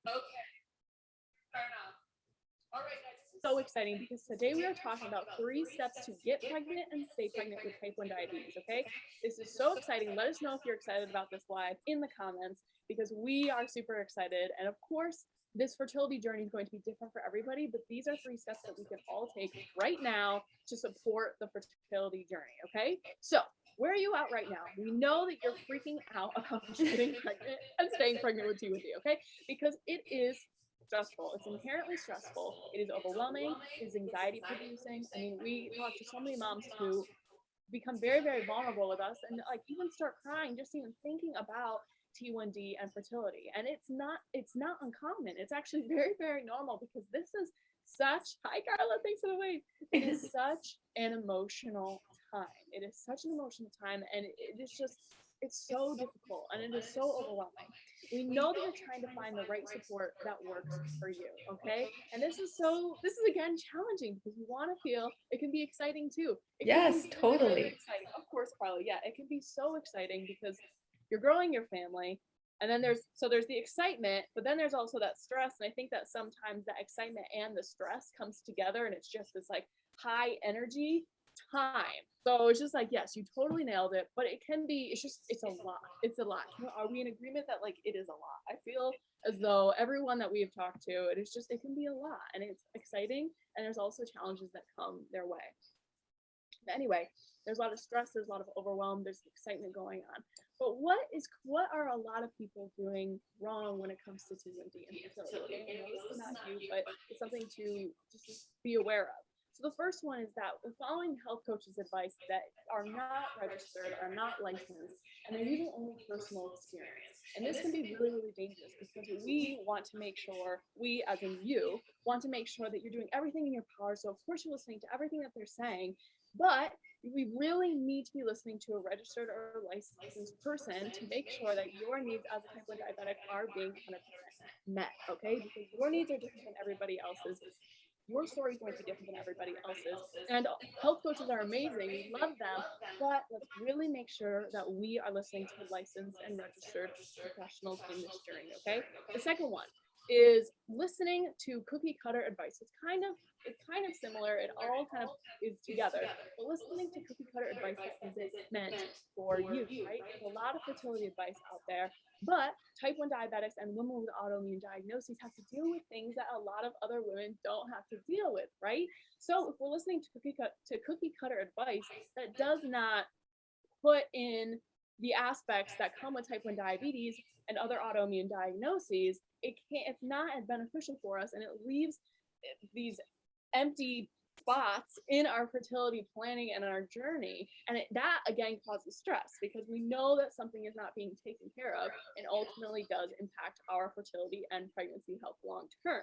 Okay, fair enough. All right, guys, this is so exciting because today we are talking about 3 steps to get pregnant and stay pregnant with type 1 diabetes. Okay, this is so exciting. Let us know if you're excited about this live in the comments because we are super excited. And of course, this fertility journey is going to be different for everybody, but these are 3 steps that we can all take right now to support the fertility journey. Okay, so where are you at right now? We know that you're freaking out about getting pregnant and staying pregnant with T1D. Okay, because it is stressful. It's inherently stressful. It is overwhelming. It is anxiety producing. I mean, we talk to so many moms who become very, very vulnerable with us and like even start crying just even thinking about T1D and fertility. And it's not uncommon. It's actually very, very normal because this is such, hi Carla, thanks for the wait. It is such an emotional time. It is such an emotional time and it is just, it's so difficult and it is so overwhelming. We know that you're trying to find the right support that works for you, okay? And this is again challenging because you want to feel it can be exciting too. It can Yes, be really, really totally. exciting. Of course, Carla, yeah, it can be so exciting because you're growing your family. And then there's the excitement, but then there's also that stress. And I think that sometimes that excitement and the stress comes together and it's just this like high energy time. So it's just like, yes, you totally nailed it, but it can be, it's a lot. It's a lot. Are we in agreement that like it is a lot? I feel as though everyone that we have talked to, it can be a lot and it's exciting. And there's also challenges that come their way. But anyway, there's a lot of stress, there's a lot of overwhelm, there's excitement going on. But what are a lot of people doing wrong when it comes to T1D and fertility? I know this is not you, but it's something to just be aware of. So the first one is that we're following health coaches' advice that are not registered, are not licensed, and they're using only personal experience. And this can be really, really dangerous because we want to make sure, we as in you, want to make sure that you're doing everything in your power. So of course you're listening to everything that they're saying, but we really need to be listening to a registered or licensed person to make sure that your needs as a type 1 diabetic are being 100% met, okay? Because your needs are different than everybody else's. Your story is going to be different than everybody else's. And health coaches are amazing. We love them. But let's really make sure that we are listening to licensed and registered professionals in this journey, okay? The second one is listening to cookie cutter advice. It's kind of similar. It all kind of is together. But listening to cookie cutter advice that isn't meant for you, right? There's a lot of fertility advice out there, but type 1 diabetics and women with autoimmune diagnoses have to deal with things that a lot of other women don't have to deal with, right? So if we're listening to cookie cutter advice that does not put in the aspects that come with type 1 diabetes and other autoimmune diagnoses, it's not as beneficial for us, and it leaves these empty spots in our fertility planning and our journey, and that again causes stress because we know that something is not being taken care of and ultimately does impact our fertility and pregnancy health long term.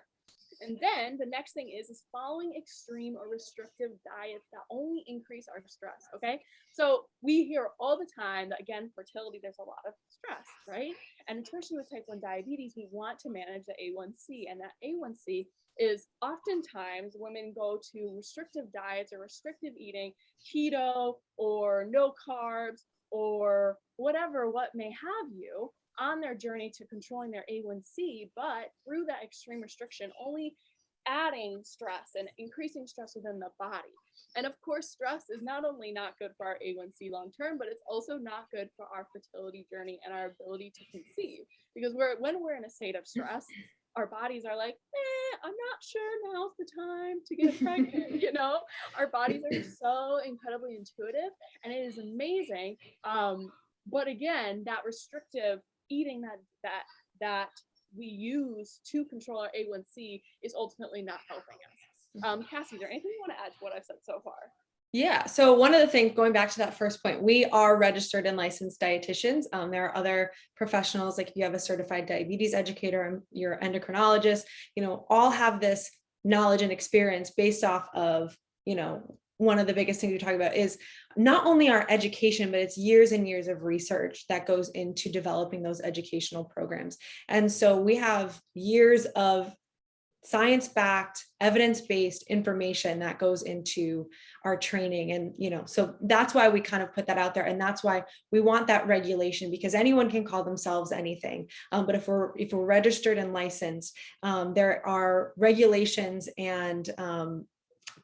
And then the next thing is following extreme or restrictive diets that only increase our stress. Okay, so we hear all the time that again, fertility, there's a lot of stress, right? And especially with type 1 diabetes, we want to manage the A1C, and that A1C is oftentimes women go to restrictive diets or restrictive eating, keto or no carbs or what may have you, on their journey to controlling their A1C, but through that extreme restriction, only adding stress and increasing stress within the body. And of course, stress is not only not good for our A1C long term, but it's also not good for our fertility journey and our ability to conceive. Because when we're in a state of stress, our bodies are like, I'm not sure now's the time to get pregnant. Our bodies are so incredibly intuitive, and it is amazing. But again, that restrictive eating that we use to control our A1C is ultimately not helping us. Cassie, is there anything you want to add to what I've said so far? Yeah. So one of the things, going back to that first point, we are registered and licensed dietitians. There are other professionals, like if you have a certified diabetes educator and you're an endocrinologist, all have this knowledge and experience based off of, one of the biggest things we talk about is not only our education, but it's years and years of research that goes into developing those educational programs. And so we have years of science-backed, evidence-based information that goes into our training. And, so that's why we kind of put that out there. And that's why we want that regulation, because anyone can call themselves anything. But if we're registered and licensed, there are regulations and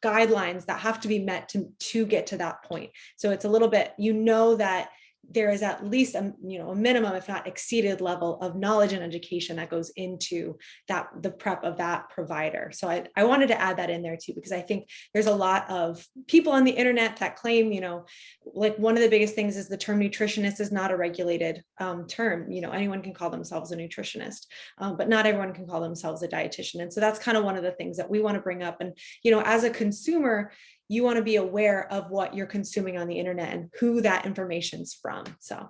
guidelines that have to be met to get to that point. So it's a little bit, that there is at least a minimum, if not exceeded, level of knowledge and education that goes into the prep of that provider. So I wanted to add that in there too, because I think there's a lot of people on the internet that claim, like one of the biggest things is the term nutritionist is not a regulated term. Anyone can call themselves a nutritionist, but not everyone can call themselves a dietitian. And so that's kind of one of the things that we want to bring up. And, as a consumer, you want to be aware of what you're consuming on the internet and who that information's from. So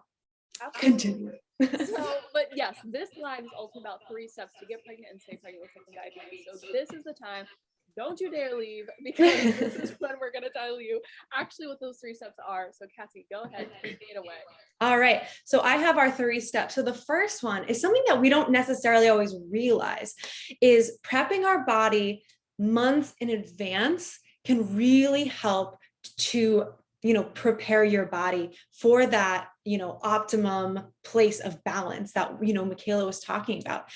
continue. But yes, this live is also about 3 steps to get pregnant and stay pregnant with type 1 diabetes. So this is the time. Don't you dare leave, because this is when we're going to tell you actually what those 3 steps are. So Cassie, go ahead, take it away. All right. So I have our 3 steps. So the first one is something that we don't necessarily always realize, is prepping our body months in advance can really help to, prepare your body for that, optimum place of balance that, Michaela was talking about.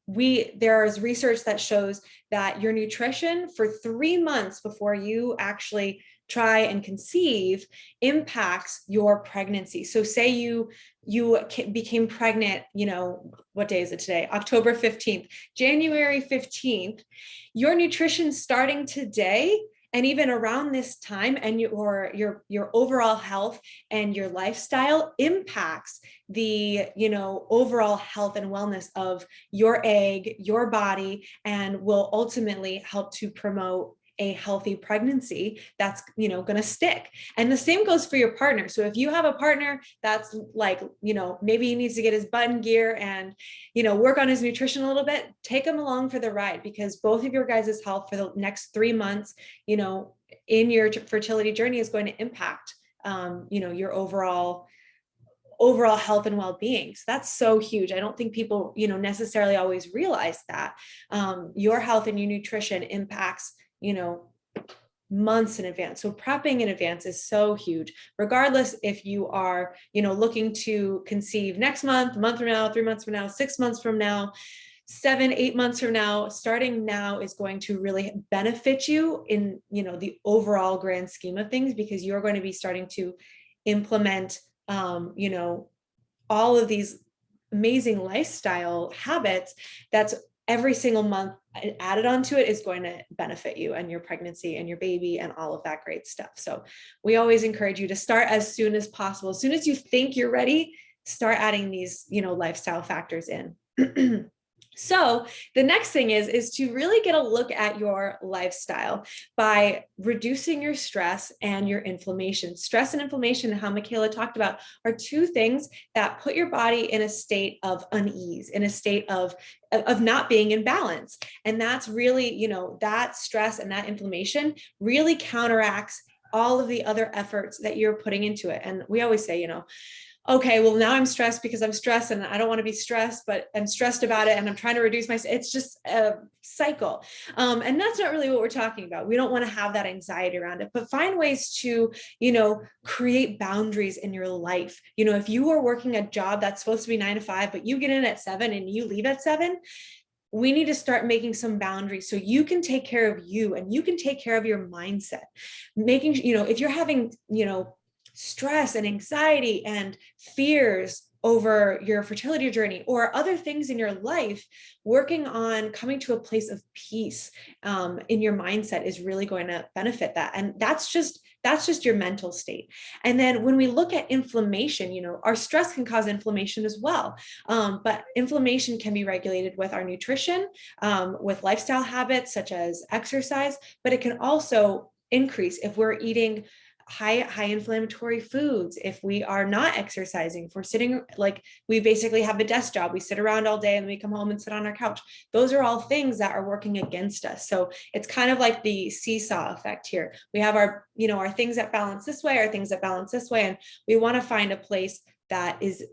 There is research that shows that your nutrition for 3 months before you actually try and conceive impacts your pregnancy. So say you became pregnant, what day is it today? October 15th, January 15th, your nutrition starting today and even around this time, and your overall health and your lifestyle impacts the, overall health and wellness of your egg, your body, and will ultimately help to promote a healthy pregnancy that's, going to stick. And the same goes for your partner. So if you have a partner that's like, maybe he needs to get his butt in gear and, work on his nutrition a little bit, take him along for the ride, because both of your guys' health for the next 3 months, in your fertility journey is going to impact, your overall health and well-being. So that's so huge. I don't think people, necessarily always realize that your health and your nutrition impacts, months in advance. So prepping in advance is so huge, regardless if you are, looking to conceive next month, a month from now, 3 months from now, 6 months from now, 7, 8 months from now. Starting now is going to really benefit you in, the overall grand scheme of things, because you're going to be starting to implement, all of these amazing lifestyle habits that's every single month added onto it is going to benefit you and your pregnancy and your baby and all of that great stuff. So we always encourage you to start as soon as possible. As soon as you think you're ready, start adding these, lifestyle factors in. So the next thing is to really get a look at your lifestyle by reducing your stress and your inflammation. Stress and inflammation, how Michaela talked about, are 2 things that put your body in a state of unease, in a state of not being in balance. And that's really, that stress and that inflammation really counteracts all of the other efforts that you're putting into it. And we always say, okay, well, now I'm stressed because I'm stressed and I don't want to be stressed, but I'm stressed about it and I'm trying to reduce it's just a cycle. And that's not really what we're talking about. We don't want to have that anxiety around it, but find ways to, create boundaries in your life. If you are working a job that's supposed to be 9 to 5, but you get in at 7 and you leave at 7, we need to start making some boundaries so you can take care of you and you can take care of your mindset. Making, if you're having, stress and anxiety and fears over your fertility journey or other things in your life, working on coming to a place of peace in your mindset is really going to benefit that. And that's just your mental state. And then when we look at inflammation, our stress can cause inflammation as well. But inflammation can be regulated with our nutrition, with lifestyle habits such as exercise, but it can also increase if we're eating high inflammatory foods, if we are not exercising, if we're sitting, like we basically have a desk job, we sit around all day and we come home and sit on our couch. Those are all things that are working against us. So it's kind of like the seesaw effect here. We have our, our things that balance this way, our things that balance this way. And we want to find a place that is,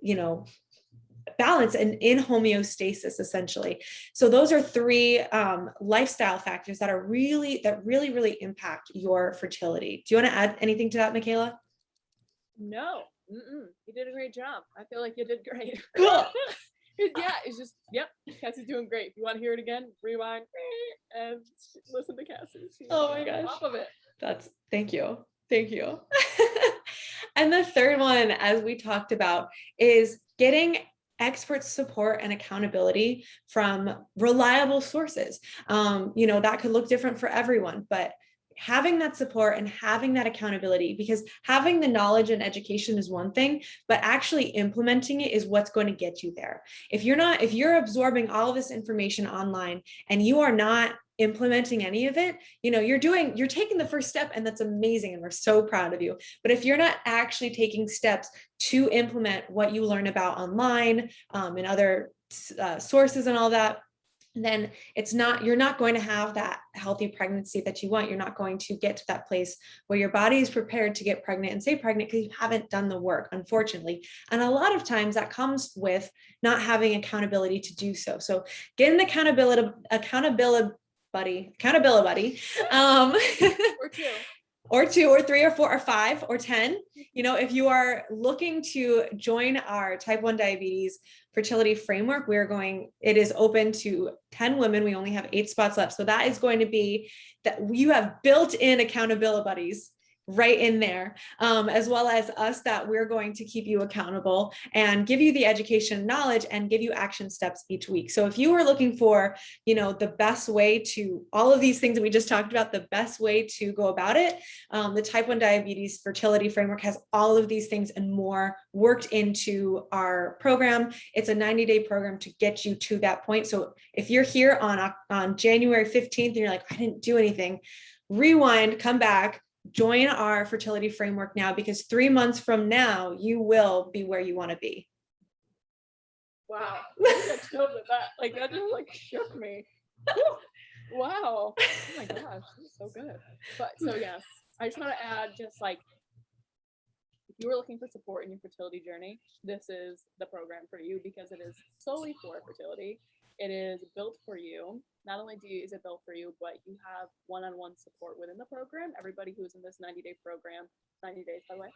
balance and in homeostasis, essentially. So those are three lifestyle factors that really impact your fertility. Do you want to add anything to that, Michaela? No, you did a great job. I feel like you did great. Cool. Yeah, it's just, yep, Cassie's doing great. If you want to hear it again, rewind and listen to Cassie. Oh my gosh. Top of it. Thank you. And the third one, as we talked about, is getting expert support and accountability from reliable sources. That could look different for everyone, but having that support and having that accountability, because having the knowledge and education is one thing, but actually implementing it is what's going to get you there. If you're absorbing all of this information online and you are not implementing any of it, you're taking the first step, and that's amazing. And we're so proud of you. But if you're not actually taking steps to implement what you learn about online, and other sources and all that, then you're not going to have that healthy pregnancy that you want. You're not going to get to that place where your body is prepared to get pregnant and stay pregnant because you haven't done the work, unfortunately. And a lot of times that comes with not having accountability to do so. So get an accountability buddy, Or two. Or 2 or 3 or 4 or 5 or 10. If you are looking to join our type 1 diabetes fertility framework, it is open to 10 women. We only have 8 spots left. So that is going to be that you have built-in accountability buddies right in there, as well as us, that we're going to keep you accountable and give you the education, knowledge, and give you action steps each week. So if you are looking for, the best way to all of these things that we just talked about, the best way to go about it, the type 1 diabetes fertility framework has all of these things and more worked into our program. It's a 90-day program to get you to that point. So if you're here on January 15th and you're like, I didn't do anything, rewind, come back, join our fertility framework now, because 3 months from now, you will be where you want to be. Wow. That just shook me. Wow. Oh my gosh, that's so good. But so yes, I just want to add, if you were looking for support in your fertility journey, this is the program for you, because it is solely for fertility. It is built for you. Not only is it built for you, but you have one-on-one support within the program. Everybody who's in this 90-day program, 90 days by the way,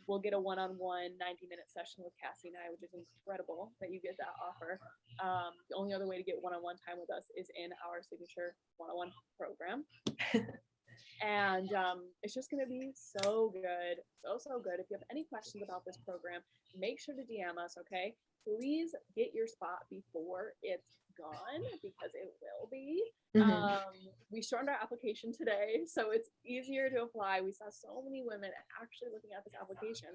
will get a one-on-one 90-minute session with Cassie and I, which is incredible that you get that offer. The only other way to get one-on-one time with us is in our signature one-on-one program. And it's just going to be so good. So good. If you have any questions about this program, make sure to DM us, okay? Please get your spot before it's gone, because it will be. We shortened our application today, so it's easier to apply. We saw so many women actually looking at this application,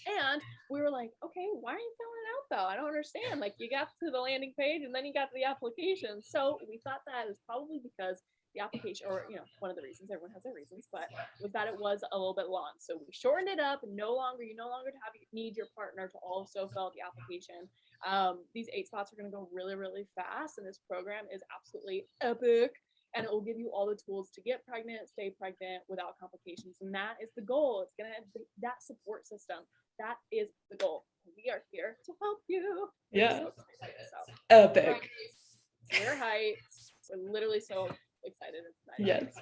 and we were like, okay, why are you filling it out though? I don't understand. You got to the landing page and then you got to the application. So we thought that is probably because the application, or one of the reasons, everyone has their reasons, but was that it was a little bit long. So we shortened it up. You no longer need your partner to also fill out the application. These 8 spots are going to go really, really fast, and this program is absolutely epic, and it will give you all the tools to get pregnant, stay pregnant without complications. And that is the goal. It's going to be that support system. That is the goal. We are here to help you. Yeah. So excited, so. Epic. We're hyped. We're literally so excited. It's nice. Yes.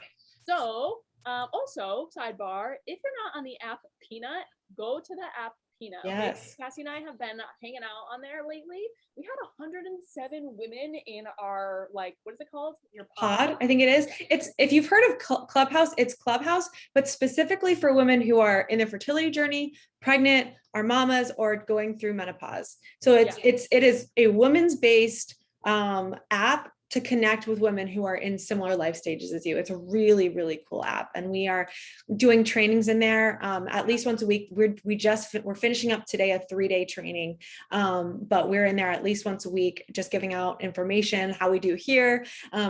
So, also, sidebar, if you're not on the app Peanut, go to the app Peanut. Yes. Cassie and I have been hanging out on there lately. We had 107 women in our, what is it called? Your pod, I think it is. It's, if you've heard of Clubhouse, it's Clubhouse, but specifically for women who are in their fertility journey, pregnant, are mamas, or going through menopause. So it is a women's based app to connect with women who are in similar life stages as you. It's a really, really cool app. And we are doing trainings in there at least once a week. We're finishing up today a 3-day training, but we're in there at least once a week, just giving out information, how we do here.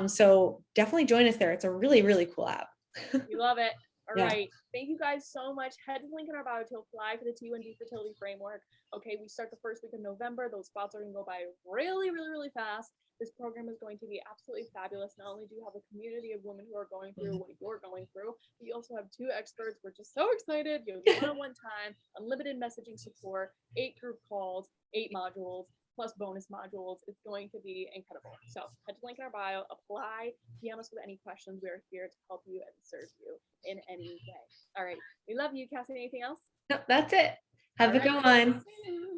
So definitely join us there. It's a really, really cool app. We love it. All right. Thank you guys so much. Head to the link in our bio to apply for the T1D fertility framework. Okay, we start the first week of November. Those spots are going to go by really, really, really fast. This program is going to be absolutely fabulous. Not only do you have a community of women who are going through what you're going through, but you also have 2 experts. We're just so excited. You have one-on-one time, unlimited messaging support, 8 group calls, 8 modules, plus bonus modules. It's going to be incredible. So head to the link in our bio, apply, DM us with any questions. We are here to help you and serve you in any way. All right. We love you, Cassie. Anything else? No, that's it. Have All a right. good one. See you.